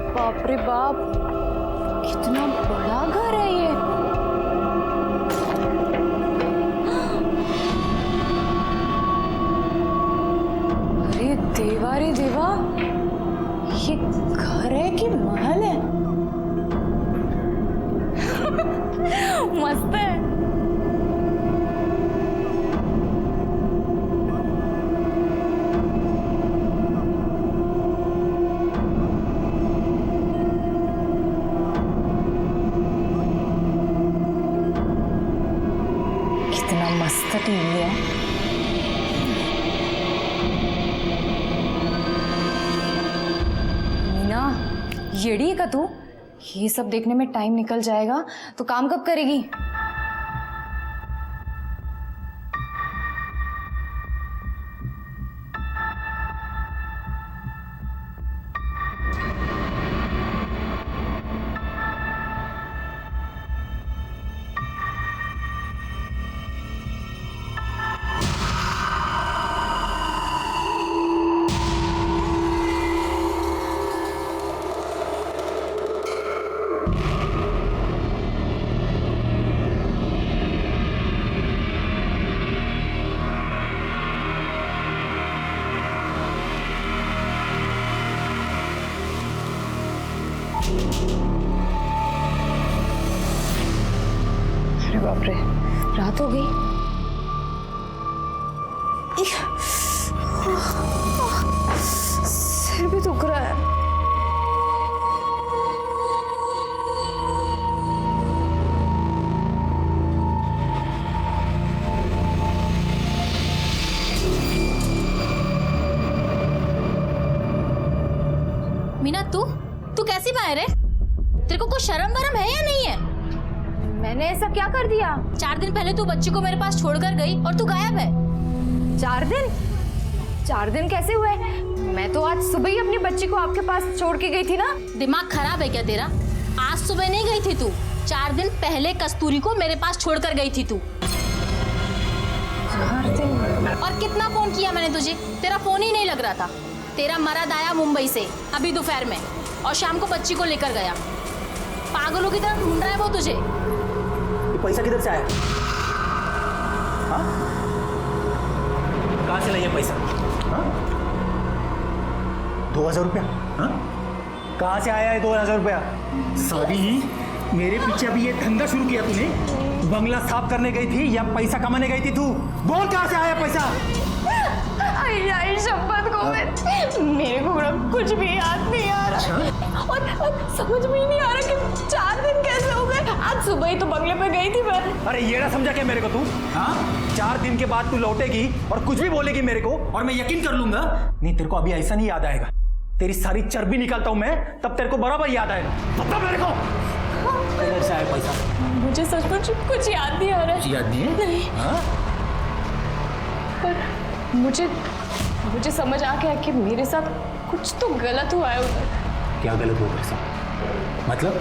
बाप रे बाप, कितना बड़ा घर है ये। अरे देवा रे देवा, ये घर है कि महल है? मस्त है। कितना मस्त टीवी है। मीना, येड़ी है का तू? ये सब देखने में टाइम निकल जाएगा तो काम कब करेगी? अरे बाप रे, रात हो गई। सिर भी दुख रहा है। मीना, तू कैसी बाहर है? तेरे को कुछ शर्म वरम है या नहीं है? मैंने ऐसा क्या कर दिया? 4 दिन पहले तू बच्ची को मेरे पास छोड़कर गई और तू गायब है। 4 दिन? 4 दिन कैसे हुए? मैं तो आज सुबह ही अपनी बच्ची को आपके पास छोड़ के गई थी ना। दिमाग खराब है क्या तेरा? आज सुबह नहीं गई थी तू, 4 दिन पहले कस्तूरी को मेरे पास छोड़कर गई थी तू। 4 दिन? और कितना फोन किया मैंने तुझे, तेरा फोन ही नहीं लग रहा था। तेरा मर्द आया मुंबई से अभी दोपहर में और शाम को बच्ची को लेकर गया। पागलों की तरह ढूंढ रहा है वो तुझे। ये पैसा किधर से आया? हाँ? कहाँ से लाया पैसा? हाँ? 2000 रुपया? हाँ? कहाँ से आया है 2000 रुपया? सभी मेरे पीछे अभी ये धंधा शुरू किया तूने? बंगला साफ करने गई थी या पैसा कमाने गई थी तू? बोल कहाँ से आया पैसा? आई शपथ गोविंद, मेरे को कुछ भी याद नहीं आ रहा। और समझ में ही नहीं आ रहा कि 4 दिन कैसे हो गए। आज सुबह ही तो बंगले पे गई थी मैं। अरे ये ना समझा क्या मेरे को तू? हाँ? 4 दिन के बाद तू लौटेगी और कुछ भी बोलेगी मेरे को और मैं यकीन कर लूंगा। नहीं, तेरे को अभी ऐसा नहीं याद आएगा। तेरी सारी चर्बी निकालता हूं मैं, तब तेरे को बराबर याद आएगा। बता मेरे को किधर से आया पैसा? मुझे सचमुच कुछ याद नहीं आ रहा है। याद नहीं है? नहीं। हाँ? पर मुझे समझ आ गया कि मेरे साथ कुछ तो गलत हुआ है उधर। क्या गलत हुआ तेरे साथ? मतलब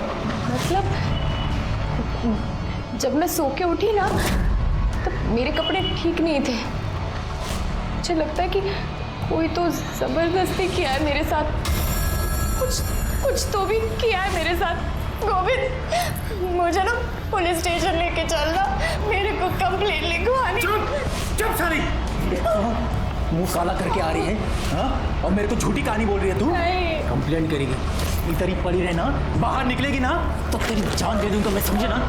जब मैं सो के उठी ना, तब मेरे कपड़े ठीक नहीं थे। मुझे लगता है कि कोई तो जबरदस्ती किया है मेरे साथ। कुछ तो भी किया है मेरे साथ। गोविंद, मुझे ना पुलिस स्टेशन लेके चलना, मेरे को कंप्लेंट लिखवानी। चुप सारी! मुंह काला करके आ रही है, हाँ? और मेरे को झूठी कहानी बोल रही है तू? नहीं। कंप्लेंट करेगी, इधर ही पड़ी रहे ना, बाहर निकलेगी ना तो तेरी जान दे दूंगा मैं, समझे ना?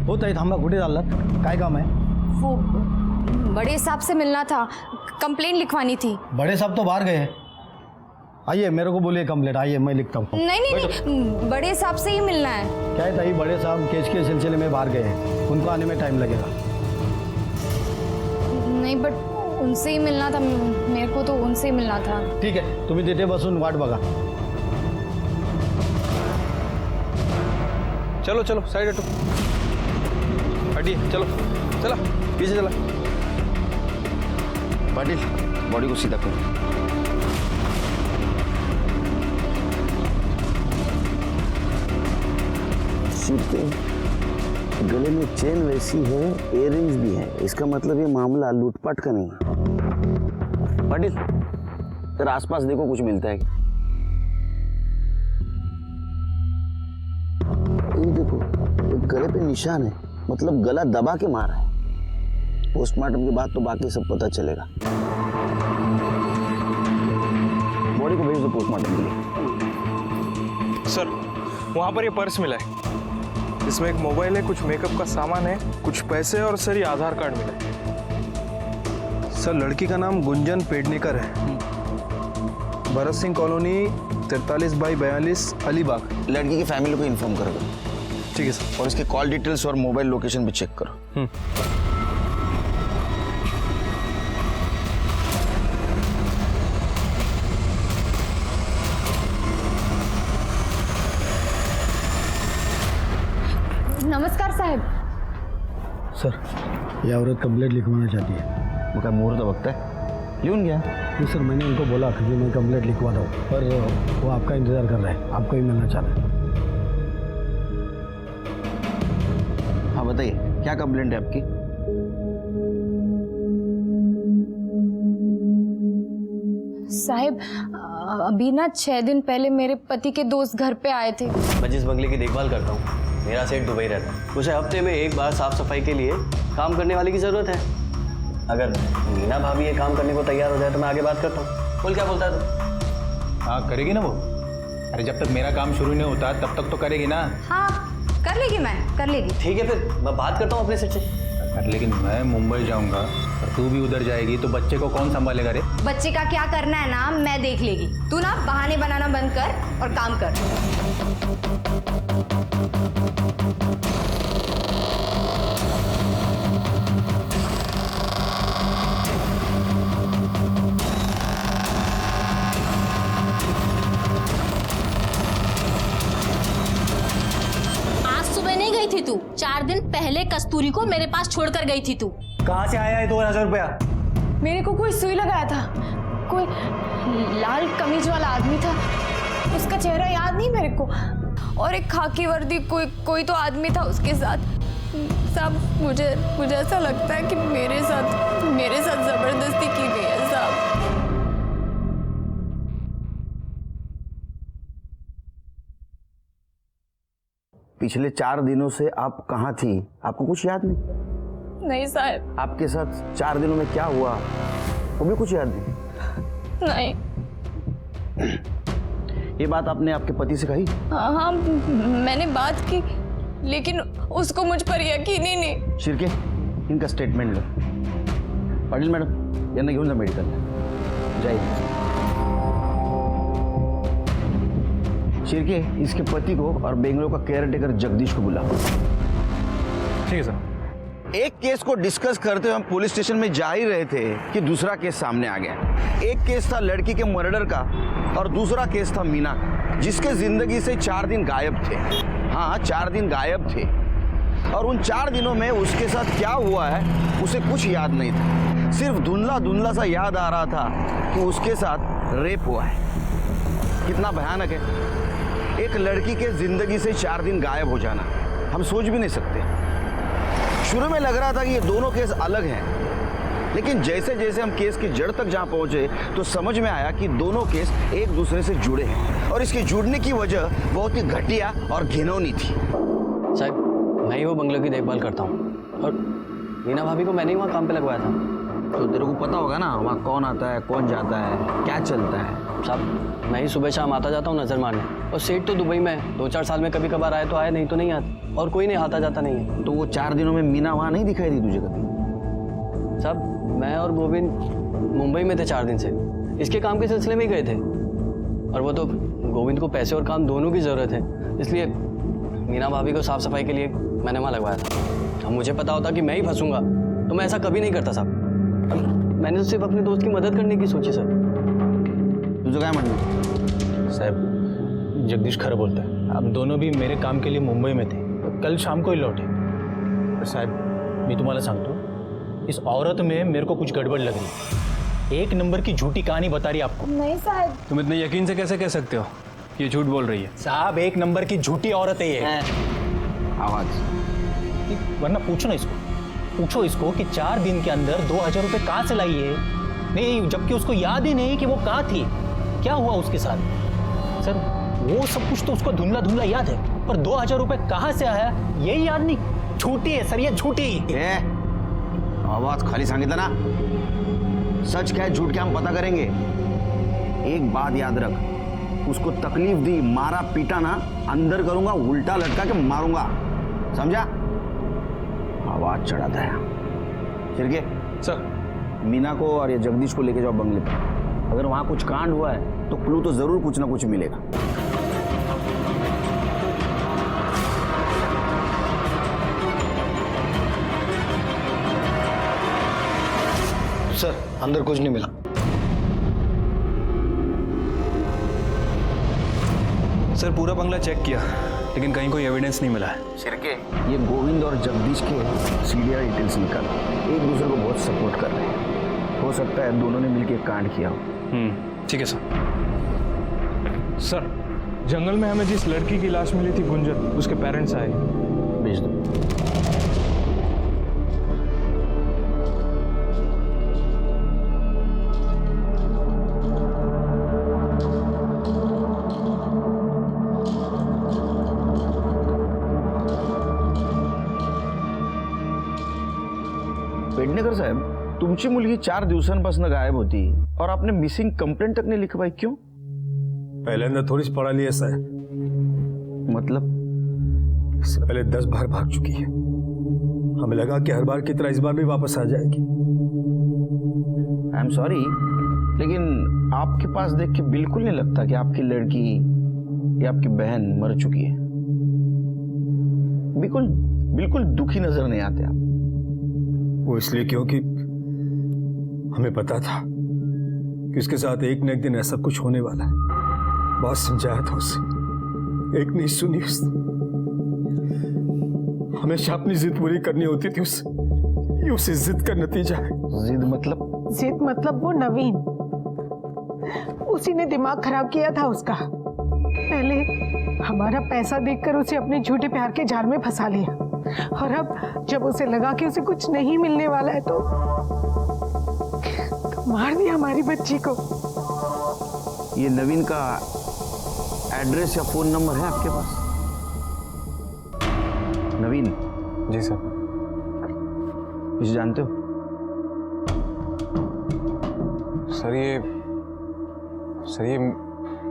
हो ताई थांबा, कुठे चाललात? काय काम आहे? वो बड़े साहब से मिलना था, कंप्लेंट लिखवानी थी। बड़े साहब तो बाहर गए हैं। आइए मेरे को बोलिए कंप्लेंट, आइए मैं लिखता हूँ। नहीं, बड़े साहब से ही मिलना है। क्या है ताई, बड़े साहब केस के सिलसिले में बाहर गए हैं, उनको आने में टाइम लगेगा। नहीं बट उनसे ही मिलना था, मेरे को तो उनसे ही मिलना था। ठीक है, तुम्ही तिथे बसून वाट बघा। चलो चलो साइड हटो, हटिए, चलो चला पीछे चला। पाटिल बॉडी को सीधा करो। गले में चेन वैसी है, इयररिंग्स भी है, इसका मतलब ये मामला लूटपाट का नहीं है। पाटिल तेरा आसपास देखो कुछ मिलता है। ये देखो, एक गले पे निशान है, मतलब गला दबा के मारा है। पोस्टमार्टम के बाद तो बाकी सब पता चलेगा। बॉडी को भेज दो पोस्टमार्टम के लिए। सर वहाँ पर ये पर्स मिला है, इसमें एक मोबाइल है, कुछ मेकअप का सामान है, कुछ पैसे और सर ये आधार कार्ड मिला है। सर लड़की का नाम गुंजन पेडनेकर है, भरत सिंह कॉलोनी 43/42 अलीबाग। लड़की की फैमिली को इन्फॉर्म कर दो। ठीक है सर। और इसके कॉल डिटेल्स और मोबाइल लोकेशन भी चेक करो। नमस्कार साहब। सर ये औरत कंप्लेंट लिखवाना चाहती है। वो क्या मुहूर्त वक्त है, लिखून गया। जी सर, मैंने उनको बोला कि मैं कंप्लेंट लिखवा दूँ, पर वो आपका इंतज़ार कर रहे हैं, आपको ही मिलना चाह रहे हैं। हाँ बताइए, क्या कंप्लेंट है आपकी? साहब अभी ना 6 दिन पहले मेरे पति के दोस्त घर पे आए थे। मैं जिस बंगले की देखभाल करता हूँ, मेरा सेठ दुबई रहता है। उसे हफ्ते में एक बार साफ सफाई के लिए काम करने वाले की ज़रूरत है। अगर मीना भाभी ये काम करने को तैयार हो जाए तो मैं आगे बात करता हूँ। बोल, क्या बोलता है तू? हाँ करेगी ना वो। अरे जब तक मेरा काम शुरू नहीं होता तब तक तो करेगी ना। हाँ कर लेगी, मैं कर लेगी। ठीक है, फिर मैं बात करता हूँ अपने सेठ से। लेकिन मैं मुंबई जाऊंगा और तू भी उधर जाएगी तो बच्चे को कौन संभालेगा रे? बच्चे का क्या करना है ना मैं देख लेगी। तू ना बहाने बनाना बंद कर और काम कर। आज सुबह नहीं गई थी तू, 4 दिन पहले कस्तूरी को मेरे पास छोड़कर गई थी तू। कहाँ से आया है 2000 रुपया? मेरे को कोई सुई लगाया था, कोई लाल कमीज वाला आदमी था, उसका चेहरा याद नहीं मेरे को, और एक खाकी वर्दी कोई तो आदमी था उसके साथ। साहब मुझे ऐसा लगता है कि मेरे साथ जबरदस्ती की गई है साहब। पिछले 4 दिनों से आप कहाँ थी, आपको कुछ याद नहीं? नहीं साहब। आपके साथ 4 दिनों में क्या हुआ वो भी कुछ याद नहीं? नहीं। ये बात आपने आपके पति से कही? हाँ मैंने बात की, लेकिन उसको मुझ पर यकीन ही नहीं। शिर्के इनका स्टेटमेंट लो। पाटिल मॅडम यांना घेऊन जा मेडिकल जाइए। शिर्के इसके पति को और बेंगलोर का केयर टेकर जगदीश को बुलाओ। ठीक है सर। एक केस को डिस्कस करते हुए हम पुलिस स्टेशन में जा ही रहे थे कि दूसरा केस सामने आ गया। एक केस था लड़की के मर्डर का और दूसरा केस था मीना का, जिसके जिंदगी से 4 दिन गायब थे। हाँ 4 दिन गायब थे, और उन 4 दिनों में उसके साथ क्या हुआ है उसे कुछ याद नहीं था। सिर्फ धुंधला सा याद आ रहा था कि उसके साथ रेप हुआ है। कितना भयानक है, एक लड़की के जिंदगी से 4 दिन गायब हो जाना, हम सोच भी नहीं सकते। शुरू में लग रहा था कि ये दोनों केस अलग हैं, लेकिन जैसे जैसे हम केस की जड़ तक जहां पहुंचे तो समझ में आया कि दोनों केस एक दूसरे से जुड़े हैं, और इसके जुड़ने की वजह बहुत ही घटिया और घिनौनी थी। साहब मैं ही वो बंगले की देखभाल करता हूँ, और मीना भाभी को मैंने ही वहाँ काम पे लगवाया था। तो तेरे को पता होगा ना वहाँ कौन आता है, कौन जाता है, क्या चलता है? साहब मैं ही सुबह शाम आता जाता हूँ नजर मारने, और सेठ तो दुबई में 2-4 साल में कभी कभार आए तो आए, नहीं तो नहीं आते, और कोई नहीं आता जाता नहीं है। तो वो 4 दिनों में मीना वहाँ नहीं दिखाई दी तुझे कभी? साहब मैं और गोविंद मुंबई में थे 4 दिन से, इसके काम के सिलसिले में ही गए थे। और वो तो गोविंद को पैसे और काम दोनों की ज़रूरत है, इसलिए मीना भाभी को साफ सफाई के लिए मैंने वहाँ लगवाया था। अब मुझे पता होता कि मैं ही फंसूंगा तो मैं ऐसा कभी नहीं करता साहब। अब मैंने तो सिर्फ अपने दोस्त की मदद करने की सोची सर। तुझं काय म्हणणं? साहब जगदीश खरं बोलता है, अब दोनों भी मेरे काम के लिए मुंबई में थे, कल शाम को ही लौटे। और साहब मैं तुम्हाला सांगतो, इस औरत में मेरे को कुछ गड़बड़ लग रही है। एक नंबर की झूठी कहानी बता रही है आपको। नहीं साहब। तुम इतने यकीन से कैसे कह सकते हो ये झूठ बोल रही है? साहब एक नंबर की झूठी औरत है ये। आवाज वरना पूछो ना इसको, पूछो इसको कि 4 दिन के अंदर 2000 रुपये कहाँ से लाई है। नहीं, जबकि उसको याद ही नहीं कि वो कहाँ थी, क्या हुआ उसके साथ। सर वो सब कुछ तो उसको धुंधला धुंधला याद है, पर 2000 रुपये कहाँ से आया यही याद नहीं। झूठी है सर, ये झूठी। आवाज खाली सांगितलं ना, सच क्या है झूठ क्या हम पता करेंगे। एक बात याद रख, उसको तकलीफ दी, मारा पीटा ना, अंदर करूंगा, उल्टा लटका के मारूंगा, समझा? आवाज चढ़ाता है। चिरके सर मीना को और ये जगदीश को लेके जाओ बंगले पर। अगर वहां कुछ कांड हुआ है तो क्लू तो जरूर कुछ ना कुछ मिलेगा। सर अंदर कुछ नहीं मिला। सर पूरा बंगला चेक किया लेकिन कहीं कोई एविडेंस नहीं मिला है। शिरके ये गोविंद और जगदीश के सीडीआर डिटेल्स निकाल, एक दूसरे को बहुत सपोर्ट कर रहे हैं। हो सकता है दोनों ने मिलकर कांड किया हो। ठीक है सर। सर जंगल में हमें जिस लड़की की लाश मिली थी गुंजन, उसके पेरेंट्स आए। भेज दो। पेडणेकर साहेब, तुमची मुलगी 4 दिवसांपासून गायब होती और आपने मिसिंग कंप्लेंट तक नहीं लिखवाई, क्यों? पहले थोड़ी पढ़ा लिया ऐसा है, मतलब इससे पहले 10 बार भाग चुकी है। हमें लगा कि हर बार की तरह इस बार भी वापस आ जाएगी। आई एम सॉरी, लेकिन आपके पास देख के बिल्कुल नहीं लगता कि आपकी लड़की या आपकी बहन मर चुकी है। बिल्कुल बिल्कुल दुखी नजर नहीं आते आप। वो इसलिए क्योंकि हमें पता था कि उसके साथ एक न एक दिन ऐसा कुछ होने वाला है। बहुत समझाया था उसे, एक नहीं सुनी उसने। हमेशा अपनी जिद पूरी करनी होती थी उससे, ये उस जिद का नतीजा है। जिद मतलब? जिद मतलब वो नवीन, उसी ने दिमाग खराब किया था उसका। पहले हमारा पैसा देखकर उसे अपने झूठे प्यार के जाल में फंसा लिया, और अब जब उसे लगा कि उसे कुछ नहीं मिलने वाला है तो मार दिया हमारी बच्ची को। ये नवीन का एड्रेस या फोन नंबर है आपके पास? नवीन? जी सर। इसे जानते हो? सर ये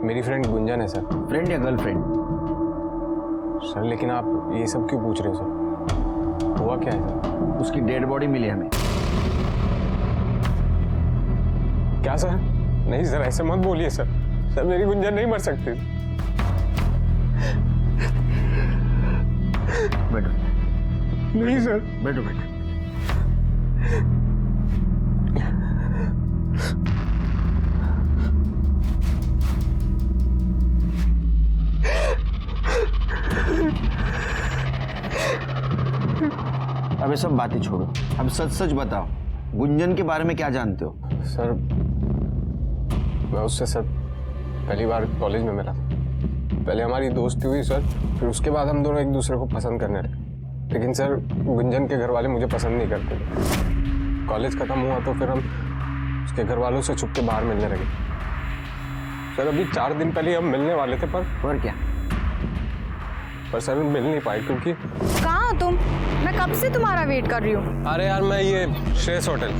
मेरी फ्रेंड गुंजन है सर। फ्रेंड या गर्लफ्रेंड? सर लेकिन आप ये सब क्यों पूछ रहे हो सर? हुआ क्या है सर? उसकी डेड बॉडी मिली हमें। क्या सर? नहीं सर, ऐसे मत बोलिए सर। सर मेरी गुंजन नहीं मर सकती। बैठो। नहीं सर। बैठो बैठो। अब ये सब बातें छोड़ो, अब सच सच बताओ, गुंजन के बारे में क्या जानते हो? सर मैं उससे सर पहली बार कॉलेज में मिला था। पहले हमारी दोस्ती हुई सर, फिर उसके बाद हम दोनों एक दूसरे को पसंद करने लगे। लेकिन सर गुंजन के घर वाले मुझे पसंद नहीं करते थे। कॉलेज खत्म हुआ तो फिर हम उसके घर वालों से छुप के बाहर मिलने लगे। सर अभी 4 दिन पहले हम मिलने वाले थे, पर क्या? पर सर मिल नहीं पाए क्योंकि। कहाँ हो तुम? मैं कब से तुम्हारा वेट कर रही हूँ। अरे यार मैं ये श्रेयस होटल,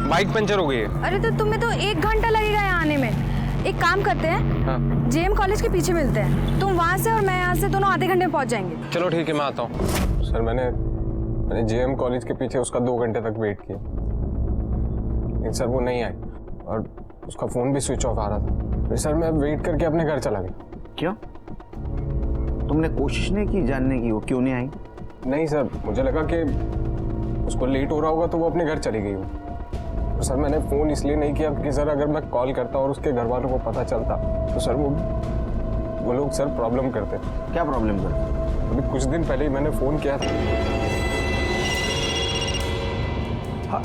बाइक पंचर हो गई है। अरे तो तुम्हें तो 1 घंटा लगेगा यहाँ आने में। एक काम करते हैं, हाँ। जेएम कॉलेज के पीछे मिलते हैं। तुम वहाँ से और मैं यहाँ से, दोनों आधे घंटे में पहुँच जाएंगे। चलो ठीक है, मैं आता हूँ। सर मैंने जेएम कॉलेज के पीछे उसका 2 घंटे तक वेट किया, लेकिन सर वो नहीं आई और उसका फ़ोन भी स्विच ऑफ आ रहा था। फिर सर मैं वेट करके अपने घर चला गया। क्यों? तुमने कोशिश नहीं की जानने की वो क्यों नहीं आई? नहीं सर, मुझे लगा कि उसको लेट हो रहा होगा तो वो अपने घर चली गई हो। तो सर मैंने फ़ोन इसलिए नहीं किया क्योंकि सर अगर मैं कॉल करता और उसके घर वालों को पता चलता तो सर वो लोग सर प्रॉब्लम करते। क्या प्रॉब्लम करते? अभी कुछ दिन पहले ही मैंने फ़ोन किया था।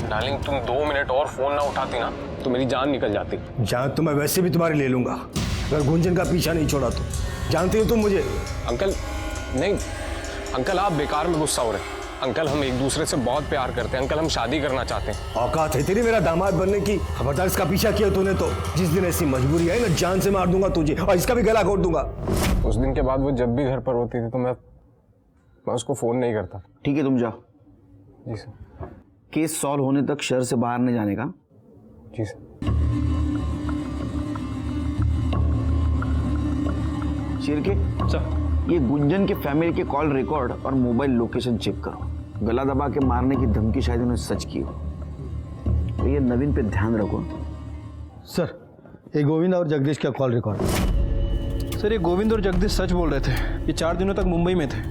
डार्लिंग, तुम 2 मिनट और फ़ोन ना उठाती ना तो मेरी जान निकल जाती। जान तो मैं वैसे भी तुम्हारी ले लूंगा अगर गुंजन का पीछा नहीं छोड़ा तो। जानती हो तुम मुझे? अंकल नहीं, अंकल आप बेकार में गुस्सा हो रहे हैं। अंकल हम एक दूसरे से बहुत प्यार करते हैं। अंकल हम शादी करना चाहते हैं। औकात है तेरी मेरा दामाद बनने की? खबरदार इसका पीछा किया तूने तो जिस दिन ऐसी मजबूरी आई ना जान से मार दूंगा तुझे और इसका भी गला घोट दूंगा। उस दिन के बाद वो जब भी घर पर होती थी तो मैं उसको फ़ोन नहीं करता। ठीक है, तुम जाओ। जी सर। केस सॉल्व होने तक शहर से बाहर नहीं जाने का। जी सर। शिरके सर, ये गुंजन के फैमिली के कॉल रिकॉर्ड और मोबाइल लोकेशन चेक करो। गला दबा के मारने की धमकी शायद उन्होंने सच की हो। तो ये नवीन पे ध्यान रखो। सर, ये गोविंद और जगदीश का कॉल रिकॉर्ड। सर ये गोविंद और जगदीश सच बोल रहे थे। ये 4 दिनों तक मुंबई में थे।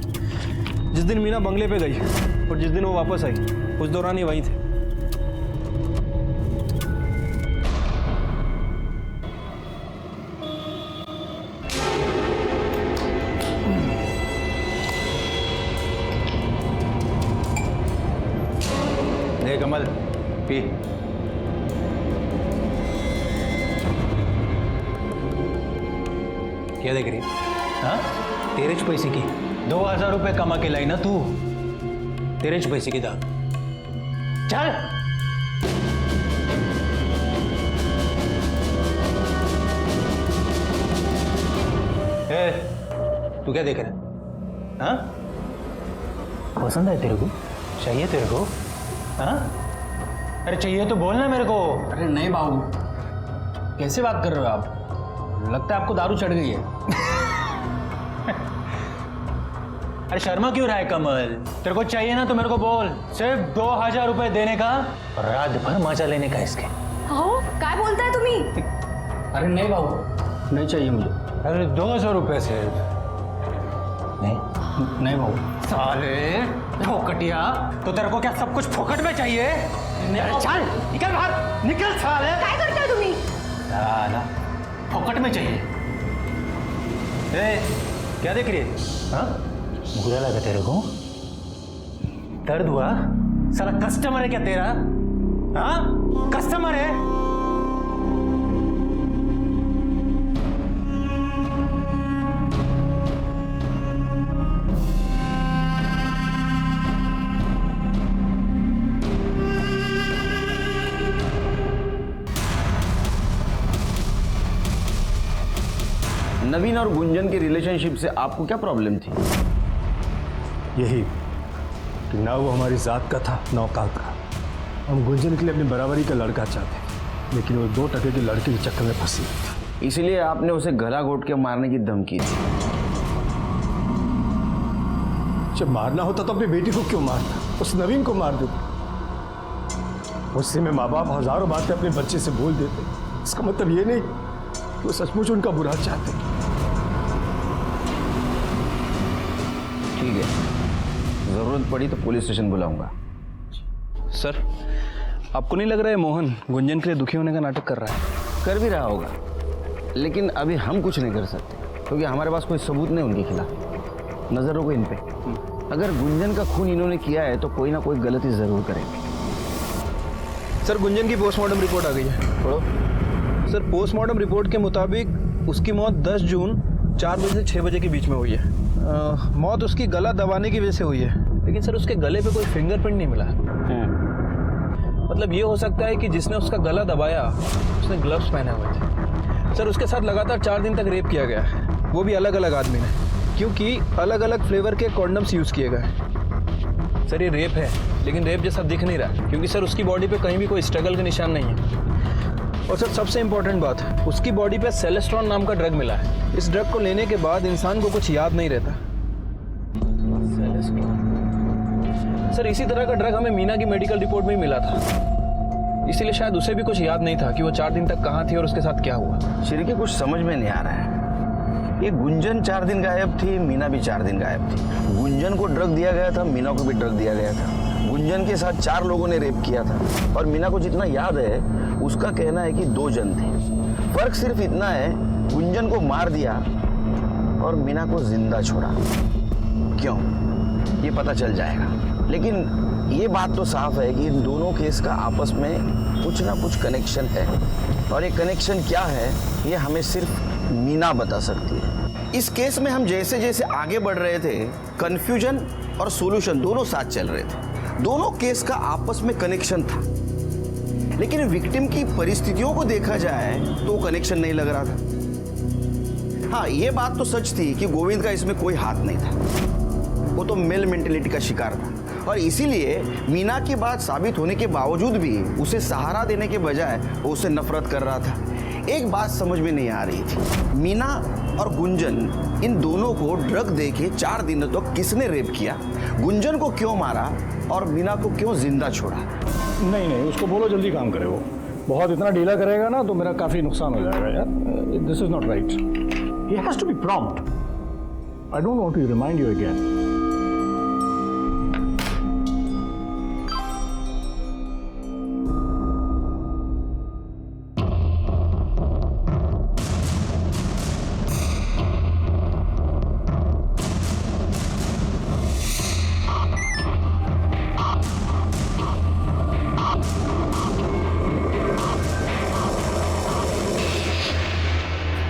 जिस दिन मीना बंगले पे गई और जिस दिन वो वापस आई उस दौरान ही वहीं थे। कमल पी। क्या देख रही? हाँ, तेरे च पैसे की 2000 रुपये कमा के लाई ना तू। तेरे च पैसे की दाम। चल तू क्या देख रहा है? हाँ, पसंद है तेरे को? चाहिए तेरे को? हाँ? अरे चाहिए तो बोलना मेरे को। अरे नहीं बाबू, कैसे बात कर रहे हो आप? लगता है आपको दारू चढ़ गई है। अरे शर्मा क्यों रहा है कमल? तेरे को चाहिए ना तो मेरे को बोल। सिर्फ 2000 रुपए देने का और रात भर मजा लेने का इसके। हो काय बोलता है तुम्ही? अरे नहीं बाबू, नहीं चाहिए मुझे। अरे 200 रुपए सिर्फ। नहीं बाबू। साले फोकटिया, तो तेरे को क्या सब कुछ फोकट में चाहिए? अरे चल निकल बाहर, निकल साले। काय करता है तुम्ही? साला फोकट में चाहिए। क्या देख रही है? हाँ, बुरा लगा तेरे को? दर्द हुआ? साला कस्टमर है क्या तेरा? हाँ, कस्टमर है? नवीन और गुंजन के रिलेशनशिप से आपको क्या प्रॉब्लम थी? यही कि ना वो हमारी जात का था ना औकात का। हम गुंजन के लिए अपनी बराबरी का लड़का चाहते, लेकिन वो 2 टके के लड़के के चक्कर में फंसी थी। इसलिए आपने उसे गला घोट के मारने की धमकी दी। जब मारना होता तो अपनी बेटी को क्यों मारता? उस नवीन को मार देते। उससे में माँ बाप हजारों बातें अपने बच्चे से बोल देते। इसका मतलब ये नहीं कि वो सचमुच उनका बुरा चाहते। ठीक है, जरूरत पड़ी तो पुलिस स्टेशन बुलाऊंगा। सर आपको नहीं लग रहा है मोहन गुंजन के लिए दुखी होने का नाटक कर रहा है? कर भी रहा होगा, लेकिन अभी हम कुछ नहीं कर सकते क्योंकि हमारे पास कोई सबूत नहीं उनके खिलाफ। नजर रखो इन पे। अगर गुंजन का खून इन्होंने किया है तो कोई ना कोई गलती जरूर करेंगे। सर गुंजन की पोस्टमार्टम रिपोर्ट आ गई है। पढ़ो। सर पोस्टमार्टम रिपोर्ट के मुताबिक उसकी मौत 10 जून 4 बजे से 6 बजे के बीच में हुई है। मौत उसकी गला दबाने की वजह से हुई है, लेकिन सर उसके गले पे कोई फिंगरप्रिंट नहीं मिला। मतलब ये हो सकता है कि जिसने उसका गला दबाया उसने ग्लव्स पहने हुए थे। सर उसके साथ लगातार 4 दिन तक रेप किया गया है, वो भी अलग अलग आदमी ने, क्योंकि अलग अलग फ्लेवर के कॉन्डम्स यूज़ किए गए। सर ये रेप है, लेकिन रेप जैसा दिख नहीं रहा, क्योंकि सर उसकी बॉडी पे कहीं भी कोई स्ट्रगल के निशान नहीं है। और सर सबसे इम्पोर्टेंट बात, उसकी बॉडी पे सेलेस्ट्रॉन नाम का ड्रग मिला है। इस ड्रग को लेने के बाद इंसान को कुछ याद नहीं रहता। सर इसी तरह का ड्रग हमें मीना की मेडिकल रिपोर्ट में ही मिला था। इसीलिए शायद उसे भी कुछ याद नहीं था कि वो 4 दिन तक कहाँ थी और उसके साथ क्या हुआ। श्री कुछ समझ में नहीं आ रहा है। ये गुंजन 4 दिन गायब थी, मीना भी 4 दिन गायब थी। गुंजन को ड्रग दिया गया था, मीना को भी ड्रग दिया गया था। गुंजन के साथ 4 लोगों ने रेप किया था और मीना को जितना याद है उसका कहना है कि 2 जन थे। फर्क सिर्फ इतना है, गुंजन को मार दिया और मीना को जिंदा छोड़ा। क्यों, ये पता चल जाएगा। लेकिन ये बात तो साफ है कि इन दोनों केस का आपस में कुछ ना कुछ कनेक्शन है, और ये कनेक्शन क्या है ये हमें सिर्फ मीना बता सकती है। इस केस में हम जैसे जैसे आगे बढ़ रहे थे, कंफ्यूजन और सॉल्यूशन दोनों साथ चल रहे थे। दोनों केस का आपस में कनेक्शन था, लेकिन विक्टिम की परिस्थितियों को देखा जाए तो कनेक्शन नहीं लग रहा था। हाँ, ये बात तो सच थी कि गोविंद का इसमें कोई हाथ नहीं था। वो तो मेल मेंटेलिटी का शिकार था, और इसीलिए मीना की बात साबित होने के बावजूद भी उसे सहारा देने के बजाय वो उससे नफरत कर रहा था। एक बात समझ में नहीं आ रही थी, मीना और गुंजन इन दोनों को ड्रग देके 4 दिन तक किसने रेप किया, गुंजन को क्यों मारा और मीना को क्यों जिंदा छोड़ा? नहीं, उसको बोलो जल्दी काम करे। वो बहुत इतना ढीला करेगा ना तो मेरा काफ़ी नुकसान हो जाएगा यार। This is not right. He has to be prompt. I don't want to remind you again.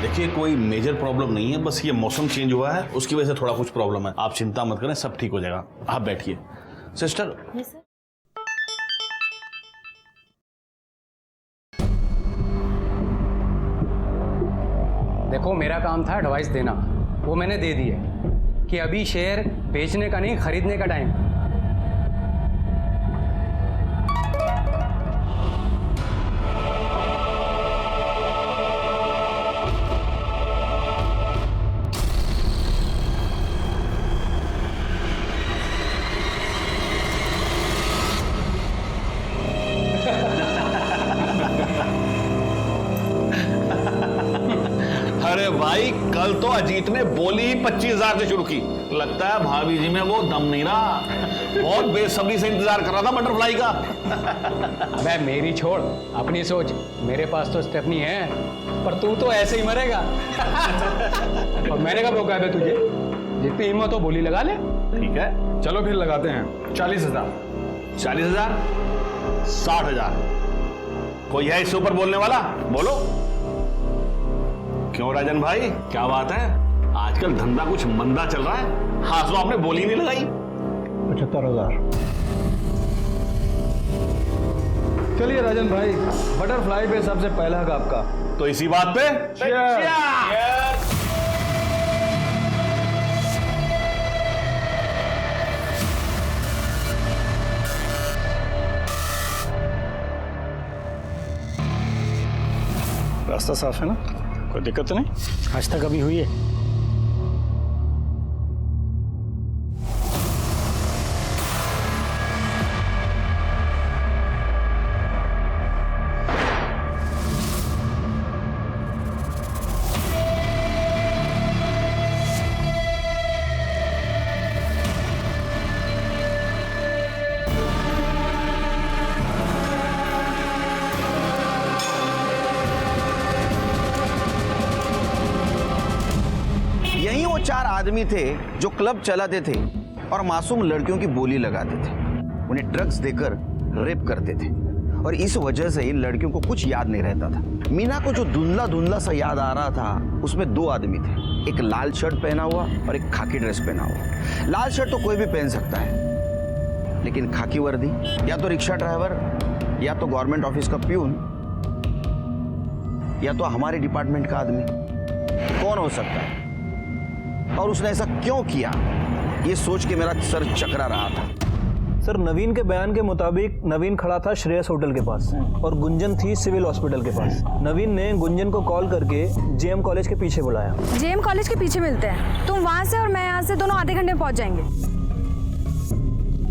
देखिए, कोई मेजर प्रॉब्लम नहीं है, बस ये मौसम चेंज हुआ है उसकी वजह से थोड़ा कुछ प्रॉब्लम है। आप चिंता मत करें, सब ठीक हो जाएगा। आप बैठिए। सिस्टर, देखो, मेरा काम था एडवाइस देना, वो मैंने दे दी है कि अभी शेयर बेचने का नहीं खरीदने का टाइम। अरे भाई, कल तो अजीत ने बोली 25,000 से शुरू की। लगता है भाभी जी में वो दम नहीं रहा। बहुत बेसब्री से इंतजार कर रहा था बटरफ्लाई का। अबे मेरी छोड़, अपनी सोच। मेरे पास तो स्टेफनी है, पर तू तो ऐसे ही मरेगा। और मैंने कब रोका है तुझे? जितनी हिम्मत हो बोली लगा ले। ठीक है, चलो फिर लगाते हैं 40,000। 40,000, 60,000। कोई है इससे ऊपर बोलने वाला? बोलो। क्यों राजन भाई, क्या बात है? आजकल धंधा कुछ मंदा चल रहा है। हाँ, तो आपने बोली नहीं लगाई। 75,000। चलिए राजन भाई, बटरफ्लाई पे सबसे पहला हक आपका। तो इसी बात पे रास्ता साफ है ना? कोई दिक्कत तो नहीं आज तक अभी हुई है? यही वो 4 आदमी थे जो क्लब चलाते थे और मासूम लड़कियों की बोली लगाते थे, उन्हें ड्रग्स देकर रेप करते थे, और इस वजह से इन लड़कियों को कुछ याद नहीं रहता था। मीना को जो धुंधला धुंधला सा याद आ रहा था, उसमें 2 आदमी थे, एक लाल शर्ट पहना हुआ और एक खाकी ड्रेस पहना हुआ। लाल शर्ट तो कोई भी पहन सकता है, लेकिन खाकी वर्दी या तो रिक्शा ड्राइवर, या तो गवर्नमेंट ऑफिस का प्यून, या तो हमारे डिपार्टमेंट का आदमी। कौन हो सकता है और उसने ऐसा क्यों किया, ये सोच के मेरा सर चकरा रहा था। सर, नवीन के बयान के मुताबिक नवीन खड़ा था श्रेयस होटल के पास और गुंजन थी सिविल हॉस्पिटल के पास। नवीन ने गुंजन को कॉल करके जेएम कॉलेज के पीछे बुलाया। जेएम कॉलेज के पीछे मिलते हैं, तुम वहां से और मैं यहाँ से, दोनों आधे घंटे में पहुंच जाएंगे।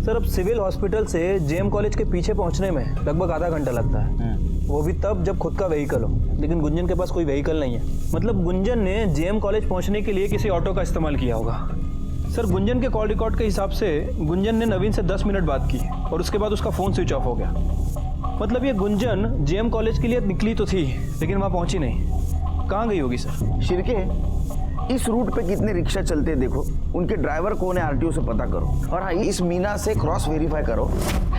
सर अब सिविल हॉस्पिटल से जेएम कॉलेज के पीछे पहुंचने में लगभग आधा घंटा लगता है, वो भी तब जब खुद का व्हीकल हो। लेकिन गुंजन के पास कोई व्हीकल नहीं है, मतलब गुंजन ने जेएम कॉलेज पहुंचने के लिए किसी ऑटो का इस्तेमाल किया होगा। सर गुंजन के कॉल रिकॉर्ड के हिसाब से गुंजन ने नवीन से 10 मिनट बात की और उसके बाद उसका फ़ोन स्विच ऑफ हो गया। मतलब ये गुंजन जेएम कॉलेज के लिए निकली तो थी लेकिन वहाँ पहुँची नहीं। कहाँ गई होगी सर? शिरके, इस रूट पे कितने रिक्शा चलते हैं देखो, उनके ड्राइवर कौन है आरटीओ से पता करो। और हाँ, इस मीना से क्रॉस वेरीफाई करो,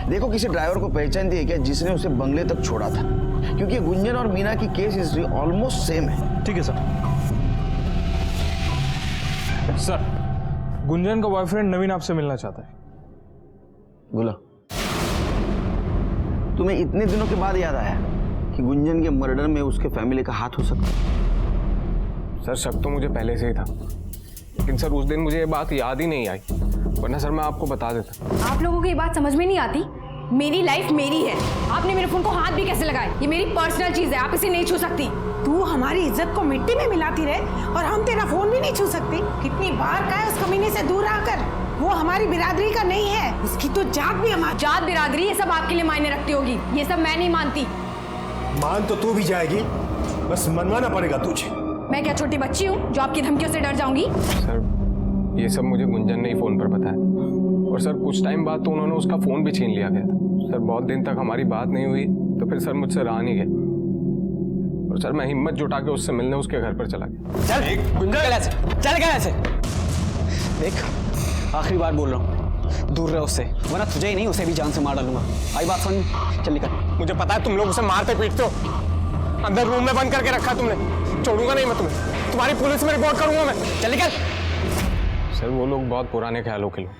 देखो किसी ड्राइवर को पहचानती है क्या जिसने उसे बंगले तक छोड़ा था, क्योंकि गुंजन और मीना की केस हिस्ट्री ऑलमोस्ट सेम है। ठीक है सर। सर गुंजन का बॉयफ्रेंड नवीन आपसे मिलना चाहता है। बोलो, तुम्हें इतने दिनों के बाद याद आया कि गुंजन के मर्डर में उसके फैमिली का हाथ हो सकता है? सर शक तो मुझे पहले से ही था, लेकिन सर उस दिन मुझे ये बात याद ही नहीं आई, वरना सर मैं आपको बता देता। आप लोगों को ये बात समझ में नहीं आती? मेरी लाइफ मेरी है, आपने मेरे फोन को हाथ भी कैसे लगाए? ये मेरी पर्सनल चीज है, आप इसे नहीं छू सकती। तू हमारी इज्जत को मिट्टी में मिलाती रहे और हम तेरा फोन भी नहीं छू सकती। कितनी बार कहा है उस कमीने से दूर आकर, वो हमारी बिरादरी का नहीं है, उसकी तो जात भी हमारी। जात बिरादरी ये सब आपके लिए मायने रखती होगी, ये सब मैं नहीं मानती। मान तो तू भी जाएगी, बस मनवाना पड़ेगा तुझे। मैं क्या छोटी बच्ची हूँ जो आपकी धमकियों से डर जाऊंगी? सर ये सब मुझे गुंजन ने ही फोन पर बताया, और सर कुछ टाइम बाद तो उन्होंने उसका फोन भी छीन लिया गया था। सर बहुत दिन तक हमारी बात नहीं हुई, तो फिर सर मुझसे रहा नहीं गया, और सर मैं हिम्मत जुटा के उससे मिलने उसके घर पर चला गया। चल गुंजन ऐसे चल गया ऐसे। देख आखिरी बार बोल रहा हूँ, दूर रहे उससे, वरना तुझे ही नहीं उसे भी जान से मार डालूंगा। आई बात समझ? चल निकल। मुझे पता है तुम लोग उसे मारते पीटते हो, अंदर रूम में बंद करके रखा तुमने। छोड़ूंगा नहीं मैं तुम्हें, तुम्हारी पुलिस में रिपोर्ट करूंगा मैं। चल निकल। सर वो लोग बहुत पुराने ख्यालों के लोग,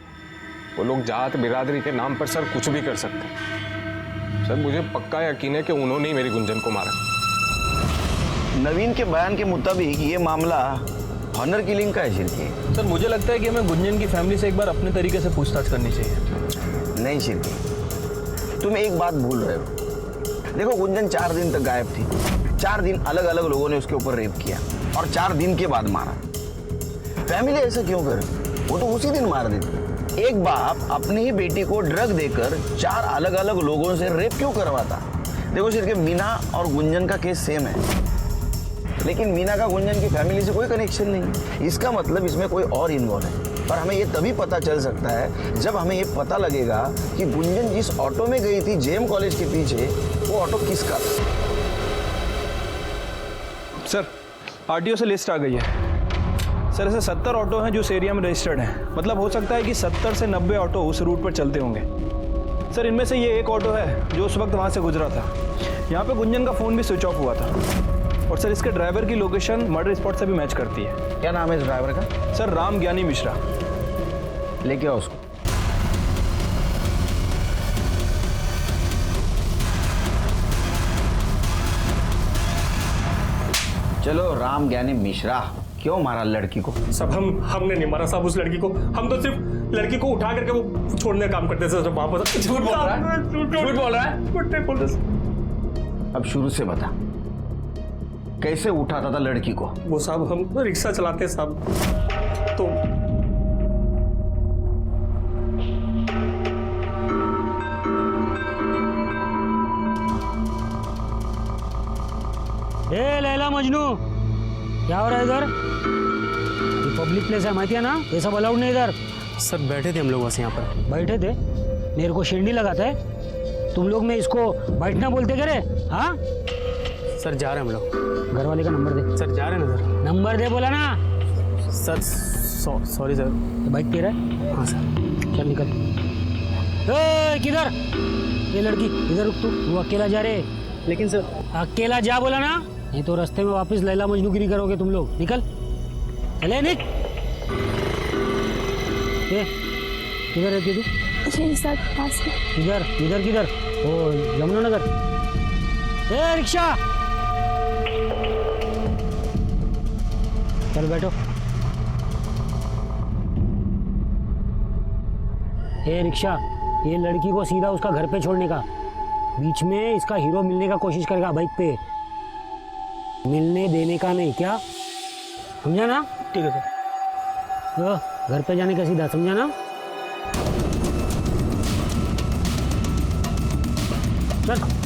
वो लोग जात बिरादरी के नाम पर सर कुछ भी कर सकते हैं। सर मुझे पक्का यकीन है कि उन्होंने ही मेरी गुंजन को मारा। नवीन के बयान के मुताबिक ये मामला ऑनर किलिंग का है शिरके। सर मुझे लगता है कि हमें गुंजन की फैमिली से एक बार अपने तरीके से पूछताछ करनी चाहिए। नहीं शिरके, तुम एक बात भूल रहे हो। देखो गुंजन 4 दिन तक गायब थी, 4 दिन अलग अलग लोगों ने उसके ऊपर रेप किया और 4 दिन के बाद मारा। फैमिली ऐसा क्यों करे? वो तो उसी दिन मार देती। एक बाप अपनी ही बेटी को ड्रग देकर 4 अलग अलग लोगों से रेप क्यों करवाता? देखो सिर्फ मीना और गुंजन का केस सेम है, लेकिन मीना का गुंजन की फैमिली से कोई कनेक्शन नहीं। इसका मतलब इसमें कोई और इन्वॉल्व है, और हमें ये तभी पता चल सकता है जब हमें ये पता लगेगा कि गुंजन जिस ऑटो में गई थी जेएम कॉलेज के पीछे, वो ऑटो किसका था। सर आरटीओ से लिस्ट आ गई है। सर ऐसे 70 ऑटो हैं जो इस एरिया में रजिस्टर्ड हैं, मतलब हो सकता है कि 70 से 90 ऑटो उस रूट पर चलते होंगे। सर इनमें से ये एक ऑटो है जो उस वक्त वहाँ से गुजरा था। यहाँ पे गुंजन का फ़ोन भी स्विच ऑफ हुआ था, और सर इसके ड्राइवर की लोकेशन मर्डर स्पॉट से भी मैच करती है। क्या नाम है इस ड्राइवर का? सर राम ज्ञानी मिश्रा। लेके आओ उसको। चलो राम ज्ञानी मिश्रा, क्यों मारा लड़की को? सब हमने नहीं मारा साहब उस लड़की को, हम तो सिर्फ लड़की को उठा करके वो छोड़ने का काम करते थे। वापस झूठ बोल रहा है, झूठ बोल रहा है। अब शुरू से बता, कैसे उठाता था लड़की को? वो साहब हम रिक्शा चलाते साहब, तो ए लैला मजनू, क्या हो रहा है इधर? ये पब्लिक प्लेस है, माहिती है ना, ये सब अलाउड नहीं इधर। सर बैठे थे हम लोग बस यहाँ पर। बैठे थे? मेरे को शिरडी लगाता है तुम लोग में इसको बैठना बोलते क्या रे? हाँ सर जा रहे हैं हम लोग। घर वाले का नंबर दे। सर जा रहे हैं ना सर। नंबर दे बोला ना। Sir sorry sir. बाइक तेरा है? हाँ सर। चल निकल। किधर? ये लड़की इधर रुक, तू अकेला जा रहे? लेकिन सर अकेला जा बोला ना, नहीं तो रास्ते में वापस लैला मजनूगिरी करोगे तुम लोग। निकल, चले निक। किधर रहती तू? यही साथ पास में। इधर इधर किधर? ओ यमुनानगर। ए रिक्शा, चल बैठो। ए रिक्शा, ये लड़की को सीधा उसका घर पे छोड़ने का, बीच में इसका हीरो मिलने का कोशिश करेगा बाइक पे, मिलने देने का नहीं। क्या समझा ना? ठीक है सर। तो घर पे जाने का सीधा, समझा ना? सर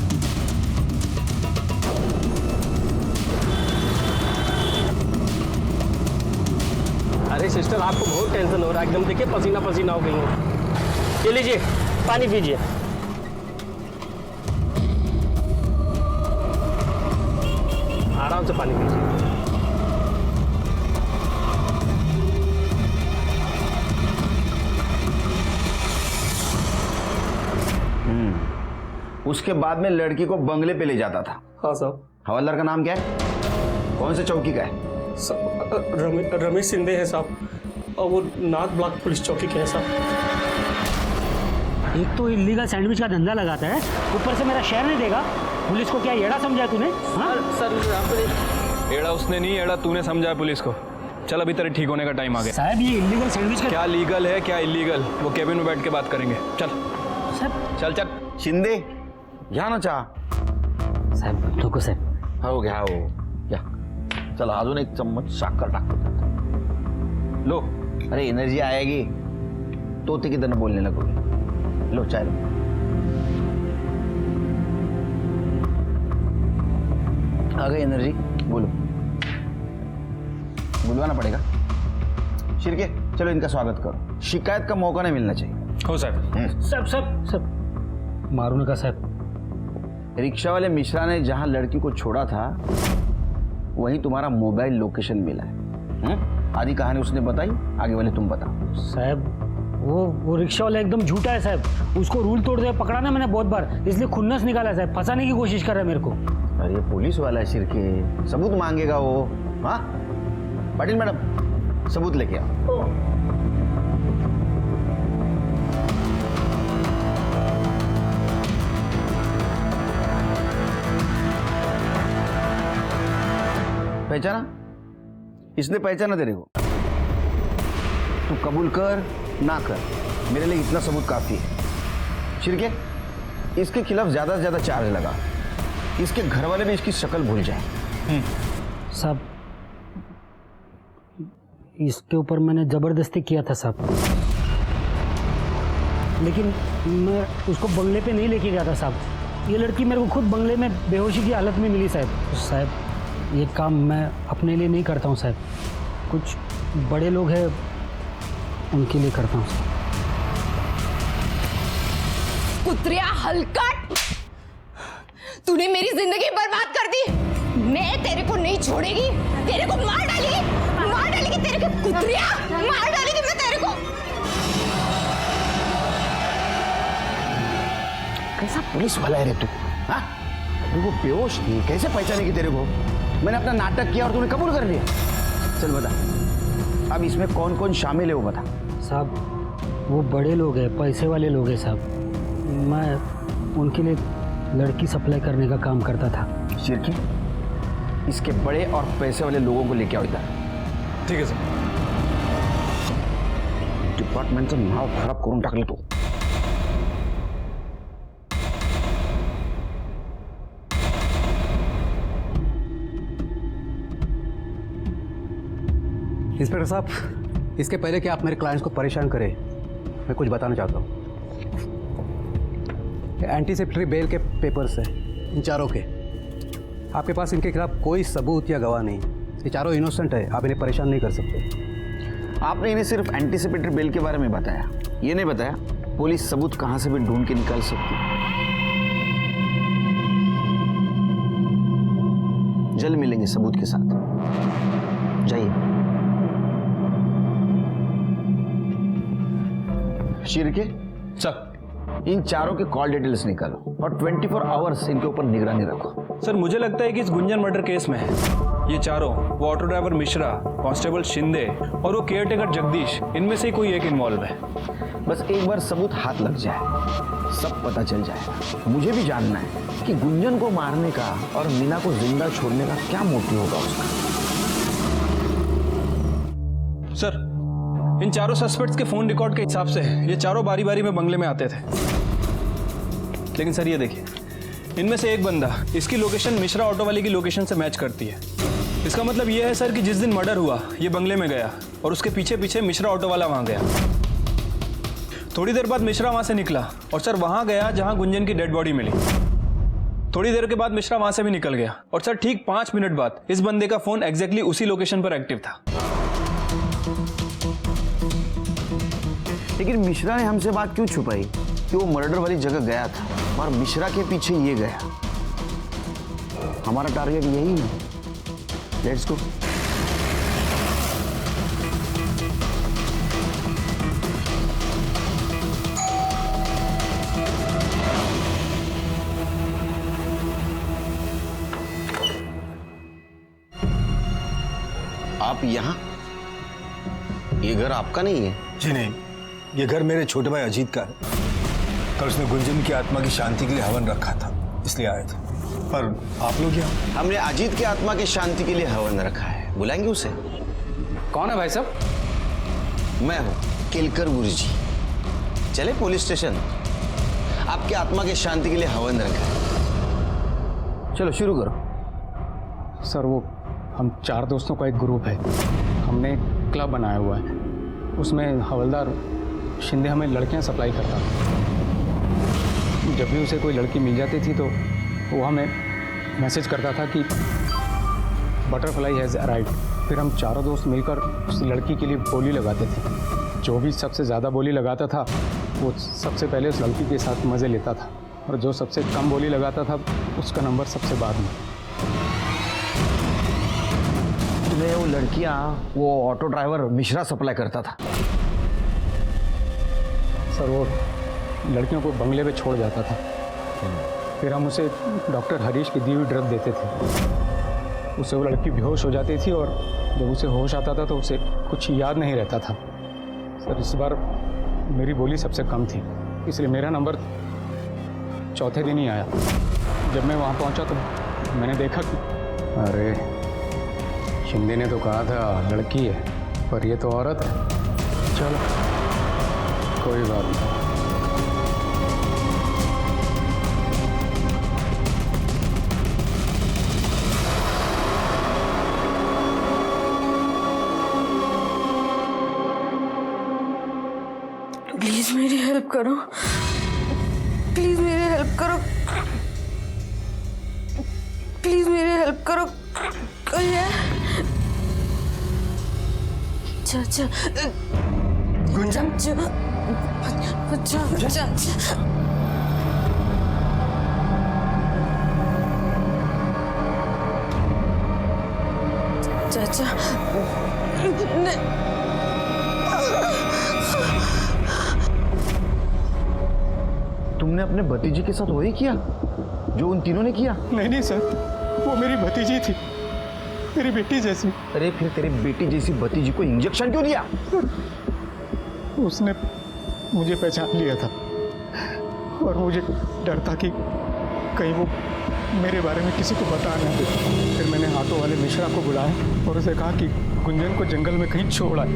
अरे सिस्टर, आपको बहुत टेंशन हो रहा है, एकदम देखिए पसीना पसीना हो गई है। ये लीजिए पानी पीजिए। आराम से पानी पीजिए। उसके बाद में लड़की को बंगले पे ले जाता था। हाँ साहब। हवलदार का नाम क्या है? कौन से चौकी का है? रमेश शिंदे है साहब, और वो नाथ ब्लॉक पुलिस चौकी के हैं साहब। एक तो इलीगल सैंडविच का धंधा लगाता है, ऊपर से मेरा शहर नहीं देगा। पुलिस को क्या एड़ा समझा तूने? हाँ सर एड़ा उसने नहीं, एड़ा तूने समझा है पुलिस को। चल अभी तेरे ठीक होने का टाइम आ गया। साहब ये इलीगल सैंडविच का क्या लीगल है क्या इलीगल, वो केबिन में बैठ के बात करेंगे। चल साहब। चल चल शिंदे, यहाँ ना चाह साहब रुको साहब। हो गया हो क्या? चल अजून एक चम्मच साखर टाकतो त्यात. लो. अरे एनर्जी आएगी तो ते किधर बोलने लगोगे. लो चाय लो. आ गई एनर्जी, बोलो. बुलवाना पड़ेगा. शिरके चलो इनका स्वागत करो. शिकायत का मौका नहीं मिलना चाहिए. हो साहब. सब मारू नका साहब. रिक्शा वाले मिश्रा ने जहां लड़की को छोड़ा था वहीं तुम्हारा मोबाइल लोकेशन मिला है. आधी कहानी उसने बताई, आगे वाले तुम बताओ. साहब वो रिक्शा वाला एकदम झूठा है साहब. उसको रूल तोड़ते हुए पकड़ा ना मैंने बहुत बार, इसलिए खुन्नस निकाला है साहब. फंसाने की कोशिश कर रहा है मेरे को. अरे पुलिस वाला है शिरके, सबूत मांगेगा वो. हाँ पाटिल मैडम सबूत लेके आओ. पहचाना? इसने पहचाना तेरे को. तू कबूल कर ना कर, मेरे लिए इतना सबूत काफी है. शिरके इसके खिलाफ ज्यादा से ज्यादा चार्ज लगा. इसके घर वाले भी इसकी शक्ल भूल जाए. साहब इसके ऊपर मैंने जबरदस्ती किया था साहब, लेकिन मैं उसको बंगले पे नहीं लेके गया था साहब. ये लड़की मेरे को खुद बंगले में बेहोशी की हालत में मिली साहब. साहब ये काम मैं अपने लिए नहीं करता हूँ साहब, कुछ बड़े लोग हैं उनके लिए करता हूँ. कुत्रिया हलकट, तूने मेरी जिंदगी बर्बाद कर दी. मैं तेरे को नहीं छोड़ेगी, तेरे को मार डालेगी तेरे को. कुत्रिया मार डालेगी मैं तेरे को. कैसा पुलिस वाला है रे तू? हाँ वो बेहोश थी, कैसे पहचानेगी तेरे को? मैंने अपना नाटक किया और तूने कबूल कर लिया. चल बता अब इसमें कौन कौन शामिल है वो बता. साहब वो बड़े लोग हैं, पैसे वाले लोग हैं साहब. मैं उनके लिए लड़की सप्लाई करने का काम करता था. शिरकी इसके बड़े और पैसे वाले लोगों को लेके आओ इधर. ठीक है सर. डिपार्टमेंटचं नाव खराब करून टाकलं तू. इंस्पेक्टर साहब, इसके पहले कि आप मेरे क्लाइंट्स को परेशान करें, मैं कुछ बताना चाहता हूँ. एंटीसिपेटरी बेल के पेपर्स हैं इन चारों के. आपके पास इनके खिलाफ कोई सबूत या गवाह नहीं. ये चारों इनोसेंट है, आप इन्हें परेशान नहीं कर सकते. आपने इन्हें सिर्फ एंटीसिपेटरी बेल के बारे में बताया, ये नहीं बताया पुलिस सबूत कहां से भी ढूंढ के निकाल सकती. जल्द मिलेंगे सबूत के साथ. जाइए. शिरके सर इन चारों के कॉल डिटेल्स निकालो और 24 आवर्स इनके ऊपर निगरानी रखो. सर मुझे लगता है कि इस गुंजन मर्डर केस में ये चारों, वो auto driver Mishra, constable Shinde और वो केयरटेकर जगदीश, इनमें से कोई एक इन्वॉल्व है. बस एक बार सबूत हाथ लग जाए सब पता चल जाएगा. मुझे भी जानना है कि गुंजन को मारने का और मीना को जिंदा छोड़ने का क्या मोटिव होगा उसका. सर इन चारों सस्पेक्ट्स के फोन रिकॉर्ड के हिसाब से ये चारों बारी बारी में बंगले में आते थे. लेकिन सर ये देखिए, इनमें से एक बंदा इसकी लोकेशन मिश्रा ऑटो वाले की लोकेशन से मैच करती है. इसका मतलब ये है सर कि जिस दिन मर्डर हुआ ये बंगले में गया और उसके पीछे पीछे मिश्रा ऑटो वाला वहां गया. थोड़ी देर बाद मिश्रा वहां से निकला और सर वहां गया जहां गुंजन की डेड बॉडी मिली. थोड़ी देर के बाद मिश्रा वहां से भी निकल गया और सर ठीक 5 मिनट बाद इस बंदे का फोन एग्जैक्टली उसी लोकेशन पर एक्टिव था। लेकिन मिश्रा ने हमसे बात क्यों छुपाई कि वो मर्डर वाली जगह गया था और मिश्रा के पीछे ये गया? हमारा टारगेट यही है। Let's go. आप यहाँ? ये घर आपका नहीं है? जी नहीं, ये घर मेरे छोटे भाई अजीत का है। कल उसने गुंजन की आत्मा की शांति के लिए हवन रखा था, इसलिए आए थे। पर आप लोग यहाँ? हमने अजीत की आत्मा की शांति के लिए हवन रखा है। बुलाएंगे उसे? कौन है भाई साहब? मैं हूँ केलकर गुरुजी। चले पुलिस स्टेशन, आपकी आत्मा की शांति के लिए हवन रखा है। चलो शुरू करो। सर वो हम 4 दोस्तों का एक ग्रुप है, हमने एक क्लब बनाया हुआ है, उसमें हवलदार शिंदे हमें लड़कियां सप्लाई करता था। जब भी उसे कोई लड़की मिल जाती थी तो वो हमें मैसेज करता था कि बटरफ्लाई हैज़ अराइव्ड। फिर हम चारों दोस्त मिलकर उस लड़की के लिए बोली लगाते थे। जो भी सबसे ज़्यादा बोली लगाता था वो सबसे पहले उस लड़की के साथ मज़े लेता था, और जो सबसे कम बोली लगाता था उसका नंबर सबसे बाद में। तुम्हें वो लड़कियां, वो ऑटो ड्राइवर मिश्रा सप्लाई करता था? सर वो लड़कियों को बंगले पे छोड़ जाता था, फिर हम उसे डॉक्टर हरीश की दी हुई ड्रग देते थे। उससे वो लड़की बेहोश हो जाती थी और जब उसे होश आता था तो उसे कुछ याद नहीं रहता था। सर इस बार मेरी बोली सबसे कम थी, इसलिए मेरा नंबर चौथे दिन ही आया। जब मैं वहाँ पहुँचा तो मैंने देखा कि अरे शिंदे ने तो कहा था लड़की है, पर ये तो औरत है। चलो कोई बात नहीं। प्लीज मेरी हेल्प करो, प्लीज मेरी हेल्प करो, प्लीज मेरी हेल्प करो। कोई है? चाचा गुंजन, चाचा चाचा तुमने अपने भतीजे के साथ वही किया जो उन तीनों ने किया? नहीं सर, वो मेरी भतीजी थी, मेरी बेटी जैसी। अरे फिर तेरी बेटी जैसी भतीजी को इंजेक्शन क्यों दिया? उसने मुझे पहचान लिया था और मुझे डर था कि कहीं वो मेरे बारे में किसी को बता ना दे। फिर मैंने ऑटो वाले मिश्रा को बुलाया और उसे कहा कि गुंजन को जंगल में कहीं छोड़ आए।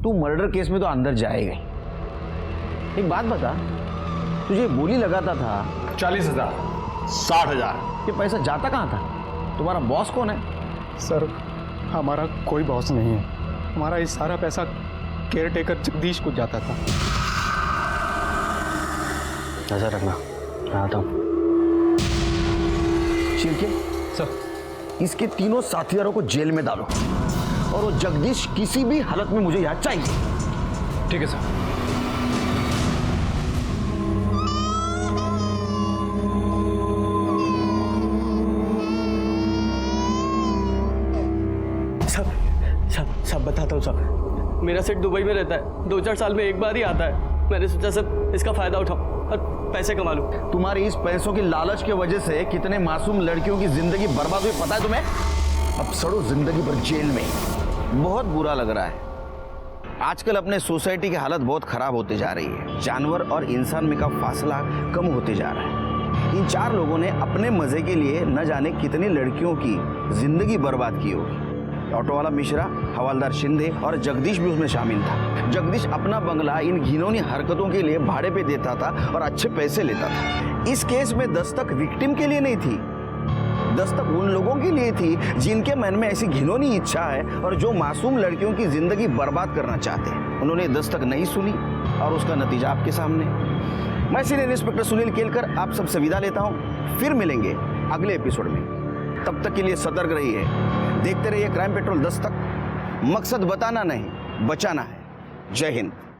तू मर्डर केस में तो अंदर जाएगा ही। एक बात बता, तुझे गोली लगाता था 40,000 60,000, ये पैसा जाता कहाँ था? तुम्हारा बॉस कौन है? सर हमारा कोई बॉस नहीं है, हमारा ये सारा पैसा केयर टेकर जगदीश को जाता था। नजर रखना, मैं आता हूँ। शिरके सर, इसके तीनों साथियों को जेल में डालो और वो जगदीश किसी भी हालत में मुझे यहाँ चाहिए। ठीक है सर। सब बताता हूँ सब। मेरा सेठ दुबई में रहता है, 2-4 साल में एक बार ही आता है। मैंने सोचा सब इसका फायदा उठाऊं और पैसे कमा लूं। तुम्हारी इस पैसों की लालच की वजह से कितने मासूम लड़कियों की जिंदगी बर्बाद हुई पता है तुम्हें? अब सड़ो जिंदगी भर जेल में। बहुत बुरा लग रहा है। आजकल अपने सोसाइटी की हालत बहुत खराब होते जा रही है। जानवर और इंसान में का फासला कम होते जा रहा है। इन 4 लोगों ने अपने मजे के लिए न जाने कितनी लड़कियों की जिंदगी बर्बाद की होगी। ऑटो वाला मिश्रा, हवलदार शिंदे और जगदीश भी उसमें शामिल था। जगदीश अपना बंगला इन घिनौनी हरकतों के लिए भाड़े पे देता था और अच्छे पैसे लेता था। इस केस में दस्तक विक्टिम के लिए नहीं थी, दस्तक उन लोगों के लिए थी जिनके मन में ऐसी घिनौनी इच्छा है और जो मासूम लड़कियों की जिंदगी बर्बाद करना चाहते हैं। उन्होंने दस्तक नहीं सुनी और उसका नतीजा आपके सामने। मैं सीनियर इंस्पेक्टर सुनील केलकर आप सबसे विदा लेता हूं। फिर मिलेंगे अगले एपिसोड में। तब तक के लिए सतर्क रहिए, देखते रहिए क्राइम पेट्रोल दस्तक। मकसद बताना नहीं, बचाना है। जय हिंद।